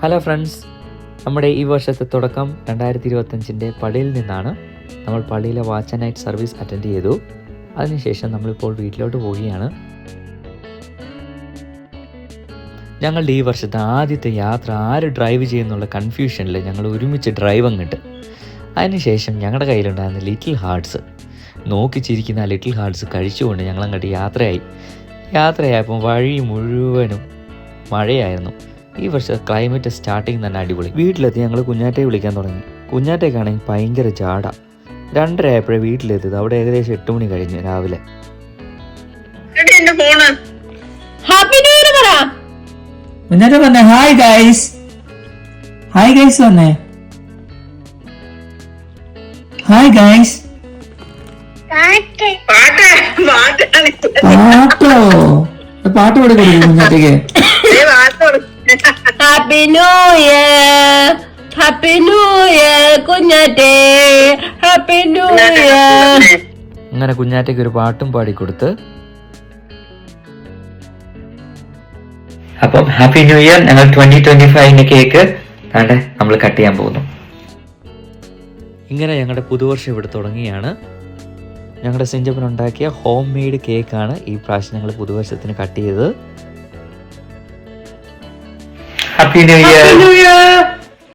Hello friends, നമ്മുടെ ഈ വർഷത്തെ തുടക്കം 2025 പള്ളിയിൽ നിന്നാണ്. നമ്മൾ പള്ളിയിലെ watch and night service attend ചെയ്തു. അതിനുശേഷം നമ്മളിപ്പോൾ വീട്ടിലോട്ട് പോവുകയാണ്. ഞങ്ങളുടെ ഈ വർഷത്തെ ആദ്യത്തെ യാത്ര ആര് ഡ്രൈവ് ചെയ്യുന്നുള്ള കൺഫ്യൂഷനിൽ ഞങ്ങൾ ഒരുമിച്ച് ഡ്രൈവ് അങ്ങിട്ട്. അതിനുശേഷം ഞങ്ങളുടെ കയ്യിലുണ്ടായിരുന്ന ലിറ്റിൽ ഹാർട്ട്സ് നോക്കി ചിരിക്കുന്ന ആ ലിറ്റിൽ ഹാർട്ട്സ് കഴിച്ചുകൊണ്ട് ഞങ്ങളങ്ങോട്ട് യാത്രയായപ്പോൾ വഴി മുഴുവനും മഴയായിരുന്നു. ഈ വർഷം ക്ലൈമറ്റ് സ്റ്റാർട്ടിങ് തന്നെ അടിപൊളി. വീട്ടിലെത്തി ഞങ്ങൾ കുഞ്ഞാറ്റയെ വിളിക്കാൻ തുടങ്ങി. കുഞ്ഞാറ്റയ്ക്കാണെങ്കിൽ ഭയങ്കര ജാട. 2:30 ആയപ്പോഴേ വീട്ടിലെത്തിയത്. അവിടെ ഏകദേശം 8 മണി കഴിഞ്ഞു രാവിലെ. കുഞ്ഞാറ്റ പറഞ്ഞേ ഹായ് ഗൈസ്. ഹായ് ഗൈസ് പറഞ്ഞേ. Hi guys. പാട്ടോ? പാട്ട് പാടി കൊടുക്കും കുഞ്ഞാറ്റയ്ക്ക്. Happy new year, happy new year കുഞ്ഞാറ്റേ, ഹാപ്പി ന്യൂ ഇയർ. അങ്ങനെ കുഞ്ഞാറ്റയ്ക്ക് ഒരു പാട്ടും പാടിക്കൊടുത്ത് അപ്പം ഹാപ്പി ന്യൂ ഇയർ. ഞങ്ങൾ 2025 കേക്ക് നമ്മൾ കട്ട് ചെയ്യാൻ പോകുന്നു. ഇങ്ങനെ ഞങ്ങളുടെ പുതുവർഷം ഇവിടെ തുടങ്ങിയാണ്. ഞങ്ങളുടെ സിഞ്ചപ്പൻ ഉണ്ടാക്കിയ ഹോം മെയ്ഡ് കേക്കാണ് ഈ പ്രാവശ്യം ഞങ്ങൾ പുതുവർഷത്തിന് കട്ട് ചെയ്തത്. Happy new year.